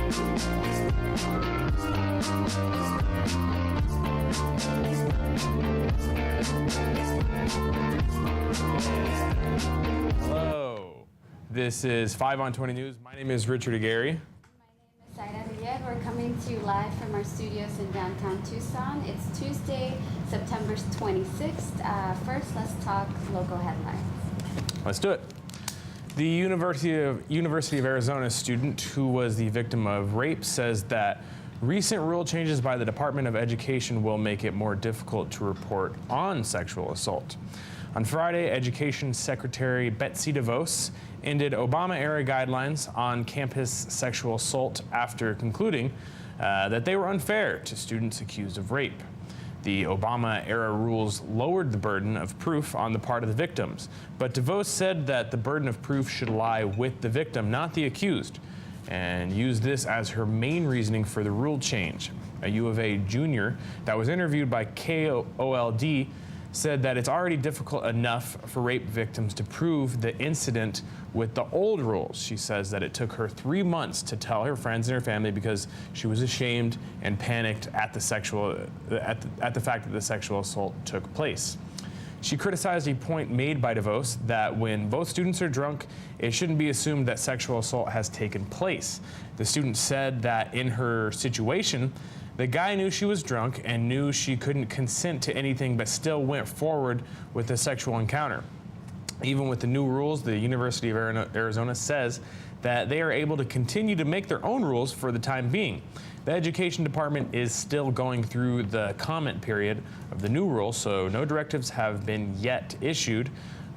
Hello, this is 5 on 20 News. My name is Richard Aguirre. My name is Zaira. We're coming to you live from our studios in downtown Tucson. It's Tuesday, September 26th. First, let's talk local headlines. Let's do it. The University of Arizona student who was the victim of rape says that recent rule changes by the Department of Education will make it more difficult to report on sexual assault. On Friday, Education Secretary Betsy DeVos ended Obama-era guidelines on campus sexual assault after concluding that they were unfair to students accused of rape. The Obama-era rules lowered the burden of proof on the part of the victims, but DeVos said that the burden of proof should lie with the victim, not the accused, and used this as her main reasoning for the rule change. A U of A junior that was interviewed by KOLD said that it's already difficult enough for rape victims to prove the incident with the old rules. She says that it took her 3 months to tell her friends and her family because she was ashamed and panicked at the fact that the sexual assault took place. She criticized a point made by DeVos that when both students are drunk, it shouldn't be assumed that sexual assault has taken place. The student said that in her situation, the guy knew she was drunk and knew she couldn't consent to anything, but still went forward with the sexual encounter. Even with the new rules, the University of Arizona says that they are able to continue to make their own rules for the time being. The Education Department is still going through the comment period of the new rules, so no directives have been yet issued.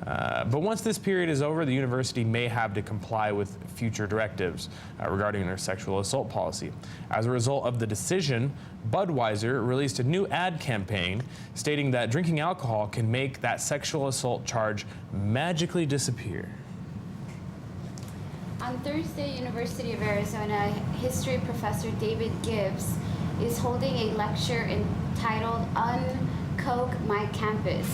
But once this period is over, the university may have to comply with future directives regarding their sexual assault policy. As a result of the decision, Budweiser released a new ad campaign stating that drinking alcohol can make that sexual assault charge magically disappear. On Thursday, University of Arizona history professor David Gibbs is holding a lecture entitled Uncoke My Campus,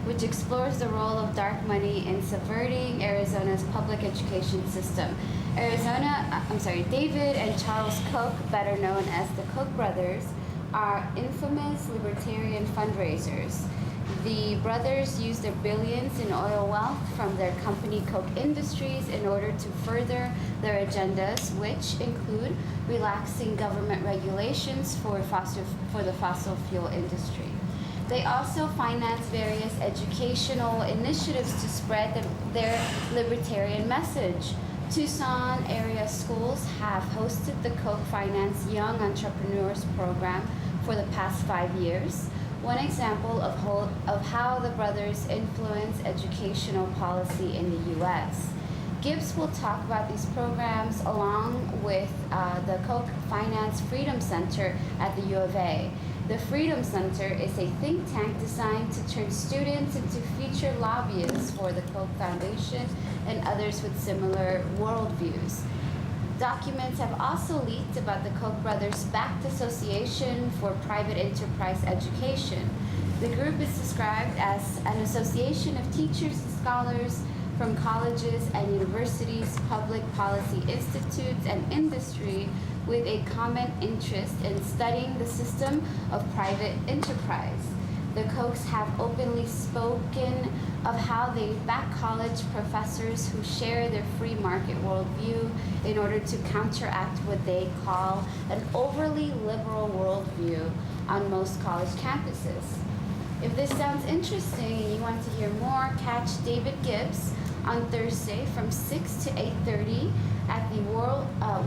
which explores the role of dark money in subverting Arizona's public education system. David and Charles Koch, better known as the Koch brothers, are infamous libertarian fundraisers. The brothers use their billions in oil wealth from their company Koch Industries in order to further their agendas, which include relaxing government regulations for the fossil fuel industry. They also finance various educational initiatives to spread their libertarian message. Tucson area schools have hosted the Koch Finance Young Entrepreneurs Program for the past 5 years. One example of how the brothers influence educational policy in the U.S. Gibbs will talk about these programs along with the Koch Finance Freedom Center at the U of A. The Freedom Center is a think tank designed to turn students into future lobbyists for the Koch Foundation and others with similar worldviews. Documents have also leaked about the Koch brothers-backed Association for Private Enterprise Education. The group is described as an association of teachers and scholars from colleges and universities, public policy institutes, and industry with a common interest in studying the system of private enterprise. The Kochs have openly spoken of how they back college professors who share their free market worldview in order to counteract what they call an overly liberal worldview on most college campuses. If this sounds interesting and you want to hear more, catch David Gibbs on Thursday from 6 to 8:30 at the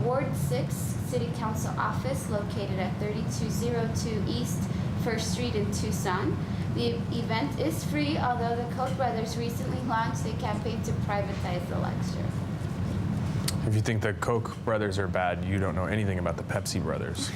Ward 6 City Council office located at 3202 East 1st Street in Tucson. The event is free, although the Koch brothers recently launched a campaign to privatize the lecture. If you think the Koch brothers are bad, you don't know anything about the Pepsi brothers.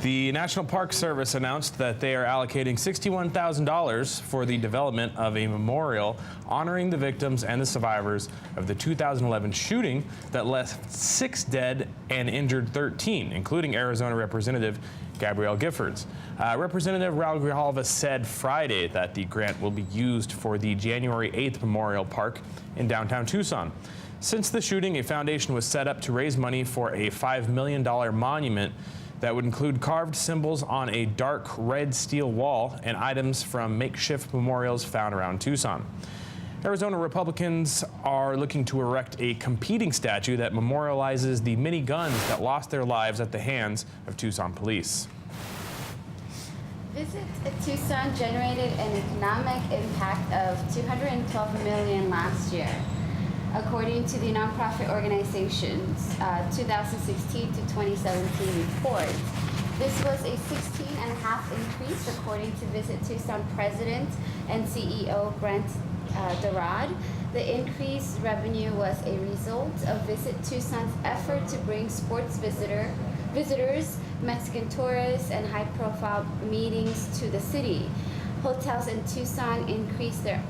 The National Park Service announced that they are allocating $61,000 for the development of a memorial honoring the victims and the survivors of the 2011 shooting that left 6 dead and injured 13, including Arizona Representative Gabrielle Giffords. Representative Raul Grijalva said Friday that the grant will be used for the January 8th Memorial Park in downtown Tucson. Since the shooting, a foundation was set up to raise money for a $5 million monument that would include carved symbols on a dark red steel wall and items from makeshift memorials found around Tucson. Arizona Republicans are looking to erect a competing statue that memorializes the many guns that lost their lives at the hands of Tucson police. Visit Tucson generated an economic impact of $212 million last year, according to the nonprofit organization's 2016 to 2017 report. This was a 16.5% increase, according to Visit Tucson President and CEO Brent Darad. The increased revenue was a result of Visit Tucson's effort to bring sports visitors, Mexican tourists, and high-profile meetings to the city. Hotels in Tucson increased their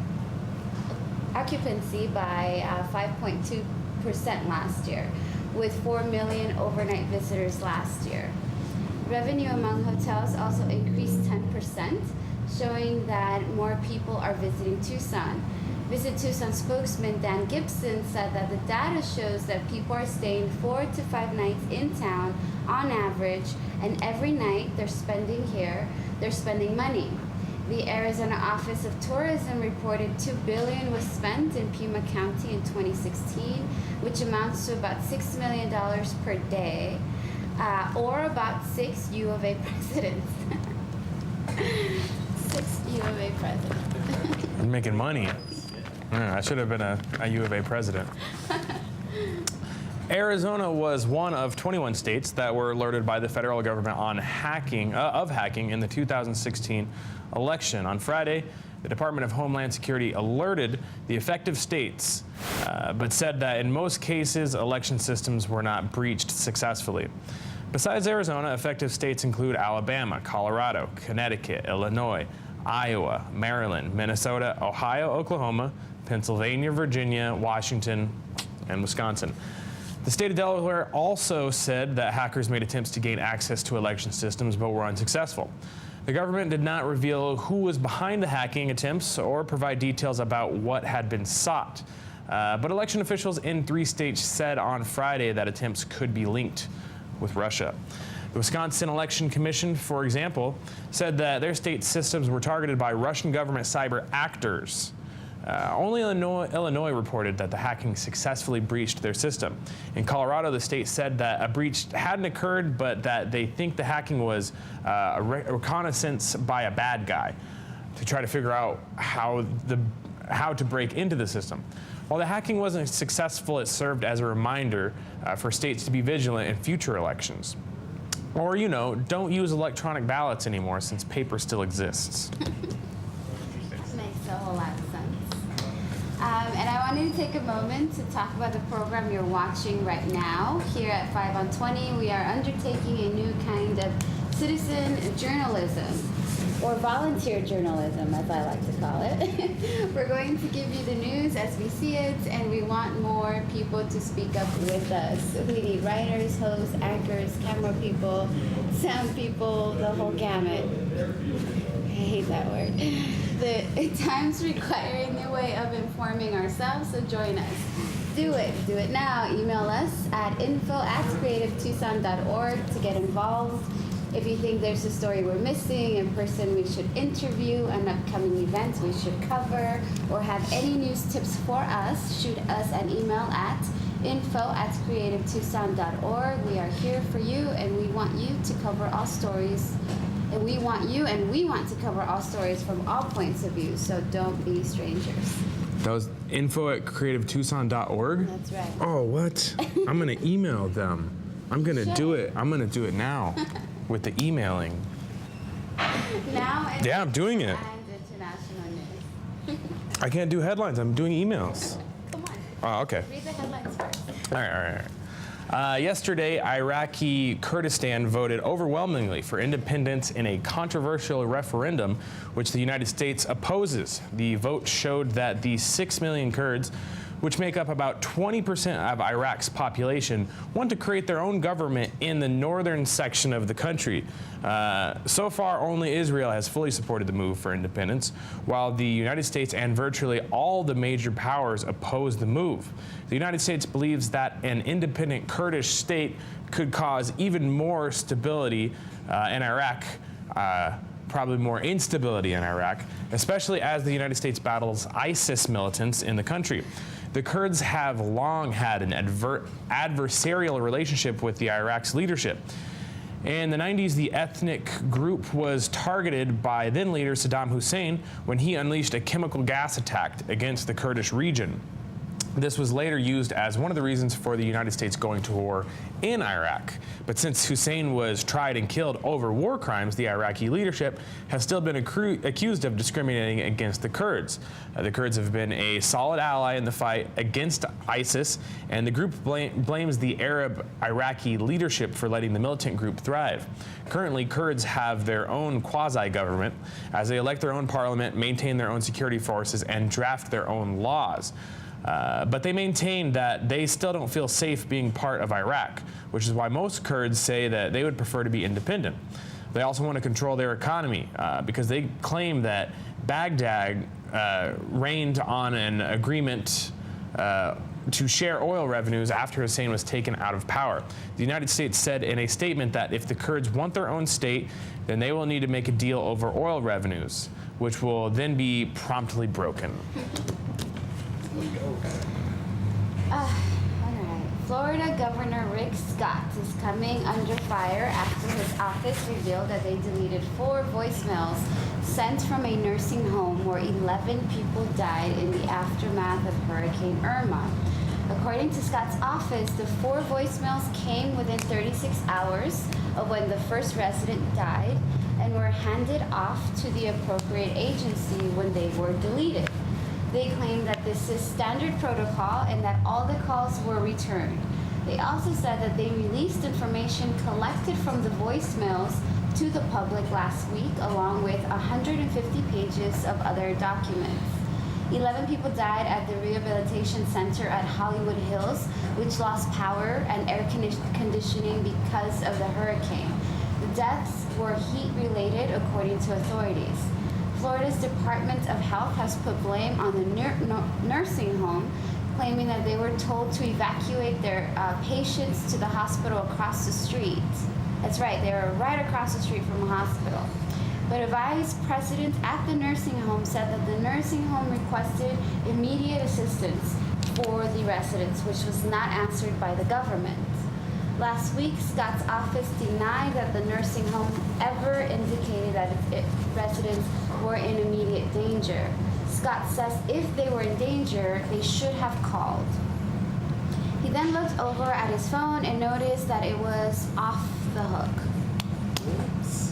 occupancy by 5.2% last year, with 4 million overnight visitors last year. Revenue among hotels also increased 10%, showing that more people are visiting Tucson. Visit Tucson spokesman Dan Gibson said that the data shows that people are staying 4 to 5 nights in town on average, and every night they're spending money. The Arizona Office of Tourism reported $2 billion was spent in Pima County in 2016, which amounts to about $6 million per day, or about 6 U of A presidents. 6 U of A presidents. I'm making money. I should have been a U of A president. Arizona was one of 21 states that were alerted by the federal government on hacking in the 2016 election. On Friday, the Department of Homeland Security alerted the affected states, but said that in most cases, election systems were not breached successfully. Besides Arizona, affected states include Alabama, Colorado, Connecticut, Illinois, Iowa, Maryland, Minnesota, Ohio, Oklahoma, Pennsylvania, Virginia, Washington, and Wisconsin. The state of Delaware also said that hackers made attempts to gain access to election systems but were unsuccessful. The government did not reveal who was behind the hacking attempts or provide details about what had been sought. But election officials in 3 states said on Friday that attempts could be linked with Russia. The Wisconsin Election Commission, for example, said that their state systems were targeted by Russian government cyber actors. Only Illinois reported that the hacking successfully breached their system. In Colorado, the state said that a breach hadn't occurred, but that they think the hacking was a reconnaissance by a bad guy to try to figure out how to break into the system. While the hacking wasn't successful, it served as a reminder for states to be vigilant in future elections. Or, don't use electronic ballots anymore since paper still exists. Makes a whole lot of sense. And I wanted to take a moment to talk about the program you're watching right now. Here at 5 on 20, we are undertaking a new kind of citizen journalism, or volunteer journalism, as I like to call it. We're going to give you the news as we see it, and we want more people to speak up with us. We need writers, hosts, anchors, camera people, sound people, the whole gamut. I hate that word. The times require a new way of informing ourselves, so join us. Do it now. Email us at info@creativetucson.org to get involved. If you think there's a story we're missing, a person we should interview, an upcoming event we should cover, or have any news tips for us, shoot us an email at info@creativetucson.org. We are here for you, and we want you to cover all stories. And we want to cover all stories from all points of view, so don't be strangers. That was info@creativetucson.org? That's right. Oh, what? I'm going to email them. I'm going to do it. I'm going to do it now with the emailing. Now it's Yeah, I'm doing it. and international news. I can't do headlines. I'm doing emails. Come on. Oh, okay. Read the headlines first. All right. Yesterday, Iraqi Kurdistan voted overwhelmingly for independence in a controversial referendum, which the United States opposes. The vote showed that the 6 million Kurds which make up about 20% of Iraq's population, want to create their own government in the northern section of the country. So far, only Israel has fully supported the move for independence, while the United States and virtually all the major powers oppose the move. The United States believes that an independent Kurdish state could cause even more stability in Iraq, probably more instability in Iraq, especially as the United States battles ISIS militants in the country. The Kurds have long had an adversarial relationship with the Iraq's leadership. In the 90s, the ethnic group was targeted by then-leader Saddam Hussein when he unleashed a chemical gas attack against the Kurdish region. This was later used as one of the reasons for the United States going to war in Iraq. But since Hussein was tried and killed over war crimes, the Iraqi leadership has still been accused of discriminating against the Kurds. The Kurds have been a solid ally in the fight against ISIS, and the group blames the Arab Iraqi leadership for letting the militant group thrive. Currently, Kurds have their own quasi-government as they elect their own parliament, maintain their own security forces, and draft their own laws. But they maintain that they still don't feel safe being part of Iraq, which is why most Kurds say that they would prefer to be independent. They also want to control their economy because they claim that Baghdad reigned on an agreement to share oil revenues after Hussein was taken out of power. The United States said in a statement that if the Kurds want their own state, then they will need to make a deal over oil revenues, which will then be promptly broken. All right. Florida Governor Rick Scott is coming under fire after his office revealed that they deleted 4 voicemails sent from a nursing home where 11 people died in the aftermath of Hurricane Irma. According to Scott's office, the 4 voicemails came within 36 hours of when the first resident died and were handed off to the appropriate agency when they were deleted. They claim that this is standard protocol and that all the calls were returned. They also said that they released information collected from the voicemails to the public last week, along with 150 pages of other documents. 11 people died at the rehabilitation center at Hollywood Hills, which lost power and air conditioning because of the hurricane. The deaths were heat-related, according to authorities. Florida's Department of Health has put blame on the nursing home, claiming that they were told to evacuate their patients to the hospital across the street. That's right, they were right across the street from the hospital. But a vice president at the nursing home said that the nursing home requested immediate assistance for the residents, which was not answered by the government. Last week, Scott's office denied that the nursing home ever indicated that its residents were in immediate danger. Scott says if they were in danger, they should have called. He then looked over at his phone and noticed that it was off the hook. Oops.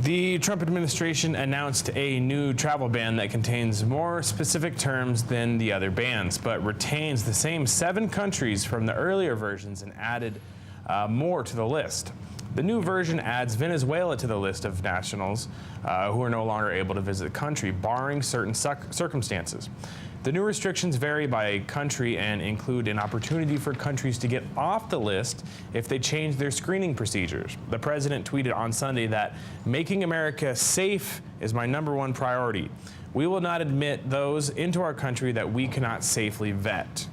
The Trump administration announced a new travel ban that contains more specific terms than the other bans, but retains the same 7 countries from the earlier versions and added more to the list. The new version adds Venezuela to the list of nationals who are no longer able to visit the country, barring certain circumstances. The new restrictions vary by country and include an opportunity for countries to get off the list if they change their screening procedures. The president tweeted on Sunday that making America safe is my #1 priority. We will not admit those into our country that we cannot safely vet.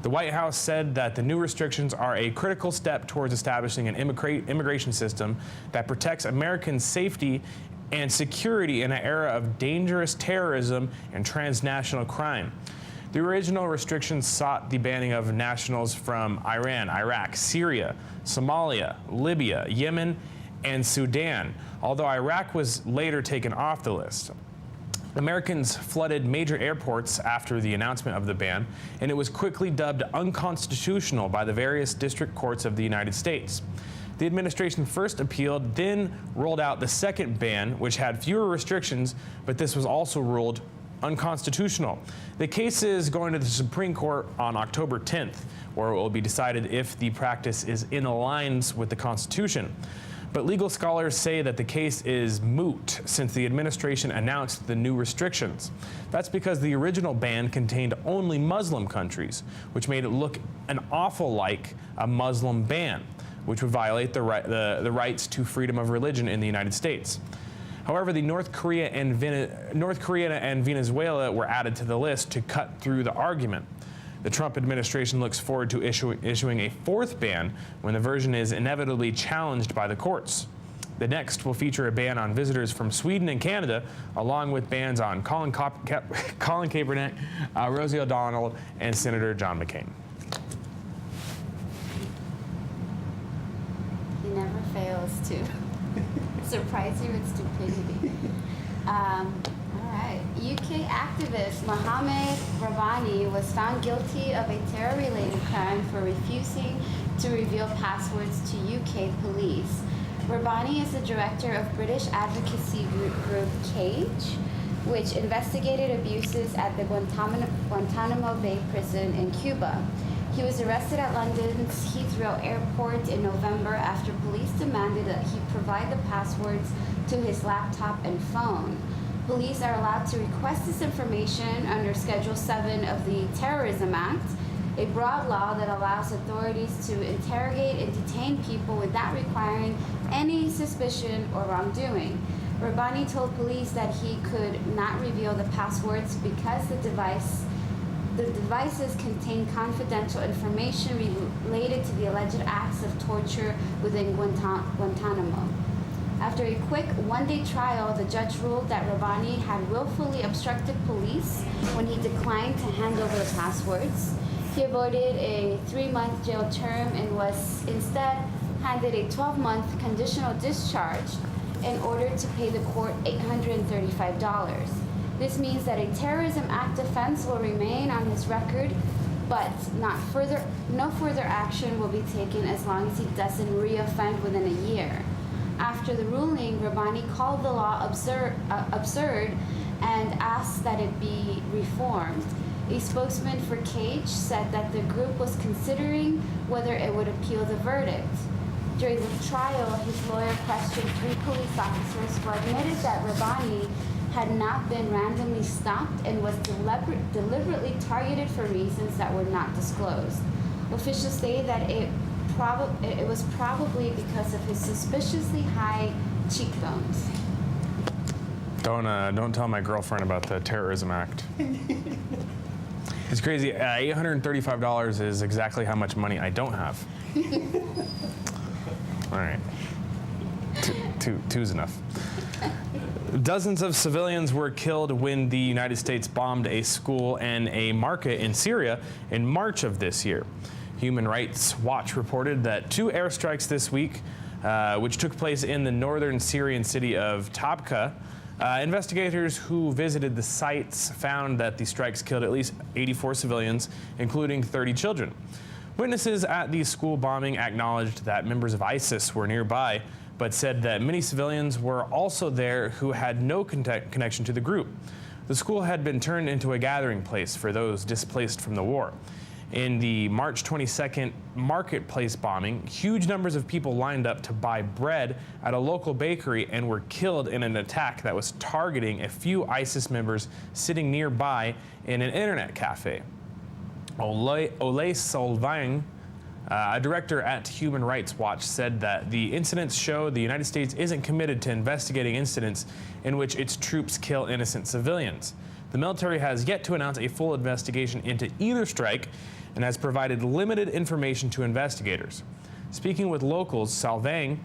The White House said that the new restrictions are a critical step towards establishing an immigration system that protects Americans' safety and security in an era of dangerous terrorism and transnational crime. The original restrictions sought the banning of nationals from Iran, Iraq, Syria, Somalia, Libya, Yemen, and Sudan, although Iraq was later taken off the list. Americans flooded major airports after the announcement of the ban, and it was quickly dubbed unconstitutional by the various district courts of the United States. The administration first appealed, then rolled out the second ban, which had fewer restrictions, but this was also ruled unconstitutional. The case is going to the Supreme Court on October 10th, where it will be decided if the practice is in alliance with the Constitution. But legal scholars say that the case is moot since the administration announced the new restrictions. That's because the original ban contained only Muslim countries, which made it look an awful like a Muslim ban, which would violate the rights to freedom of religion in the United States. However, the North Korea and Venezuela were added to the list to cut through the argument. The Trump administration looks forward to issuing a fourth ban when the version is inevitably challenged by the courts. The next will feature a ban on visitors from Sweden and Canada, along with bans on Colin Kaepernick, Rosie O'Donnell, and Senator John McCain. He never fails to surprise you with stupidity. All right. UK activist Mohammed Rabbani was found guilty of a terror-related crime for refusing to reveal passwords to UK police. Rabbani is the director of British advocacy group CAGE, which investigated abuses at the Guantanamo Bay prison in Cuba. He was arrested at London's Heathrow Airport in November after police demanded that he provide the passwords to his laptop and phone. Police are allowed to request this information under Schedule 7 of the Terrorism Act, a broad law that allows authorities to interrogate and detain people without requiring any suspicion or wrongdoing. Rabbani told police that he could not reveal the passwords because the devices contain confidential information related to the alleged acts of torture within Guantanamo. After a quick one-day trial, the judge ruled that Rabbani had willfully obstructed police when he declined to hand over the passwords. He avoided a 3-month jail term and was instead handed a 12-month conditional discharge in order to pay the court $835. This means that a Terrorism Act offense will remain on his record, but no further action will be taken as long as he doesn't reoffend within a year. After the ruling, Rabbani called the law absurd and asked that it be reformed. A spokesman for CAGE said that the group was considering whether it would appeal the verdict. During the trial, his lawyer questioned 3 police officers who admitted that Rabbani had not been randomly stopped and was deliberately targeted for reasons that were not disclosed. Officials say that it was probably because of his suspiciously high cheekbones. Don't tell my girlfriend about the Terrorism Act. It's crazy. $835 is exactly how much money I don't have. All right. Two's enough. Dozens of civilians were killed when the United States bombed a school and a market in Syria in March of this year. Human Rights Watch reported that 2 airstrikes this week, which took place in the northern Syrian city of Tabqa. Investigators who visited the sites found that the strikes killed at least 84 civilians, including 30 children. Witnesses at the school bombing acknowledged that members of ISIS were nearby, but said that many civilians were also there who had no connection to the group. The school had been turned into a gathering place for those displaced from the war. In the March 22nd marketplace bombing, huge numbers of people lined up to buy bread at a local bakery and were killed in an attack that was targeting a few ISIS members sitting nearby in an internet cafe. Ole Solvang, a director at Human Rights Watch, said that the incidents show the United States isn't committed to investigating incidents in which its troops kill innocent civilians. The military has yet to announce a full investigation into either strike and has provided limited information to investigators. Speaking with locals, Salvang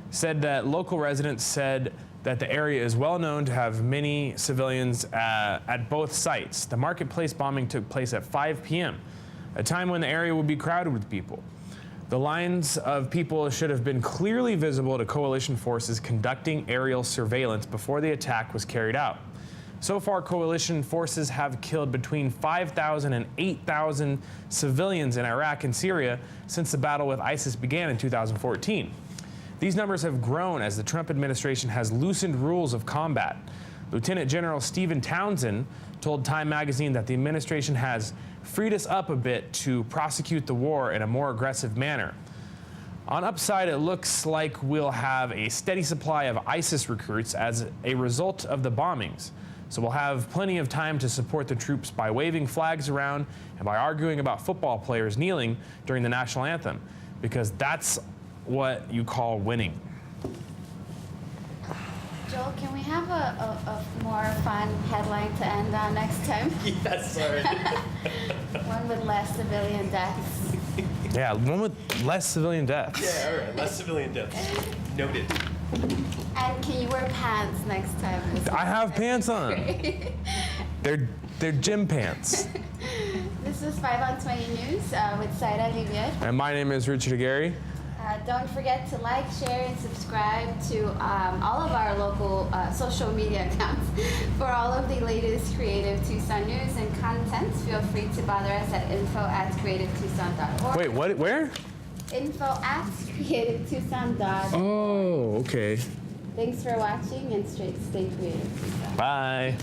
said that local residents said that the area is well known to have many civilians at both sites. The marketplace bombing took place at 5 p.m., a time when the area would be crowded with people. The lines of people should have been clearly visible to coalition forces conducting aerial surveillance before the attack was carried out. So far, coalition forces have killed between 5,000 and 8,000 civilians in Iraq and Syria since the battle with ISIS began in 2014. These numbers have grown as the Trump administration has loosened rules of combat. Lieutenant General Stephen Townsend told Time magazine that the administration has freed us up a bit to prosecute the war in a more aggressive manner. On upside, it looks like we'll have a steady supply of ISIS recruits as a result of the bombings. So we'll have plenty of time to support the troops by waving flags around and by arguing about football players kneeling during the national anthem, because that's what you call winning. Joel, can we have a more fun headline to end on next time? Yes, sorry. One with less civilian deaths. Yeah, one with less civilian deaths. Yeah, all right. Less civilian deaths. Noted. And can you wear pants next time? I have pants on. They're gym pants. This is 5 on 20 News with Zaira, Livier. And my name is Richard Aguirre. Don't forget to like, share, and subscribe to all of our local social media accounts for all of the latest creative Tucson news and content. Feel free to bother us at info@creativetucson.org. Wait, what? Where? info@creativetucson.org. Oh, okay. Thanks for watching and stay creative, Tucson. Bye.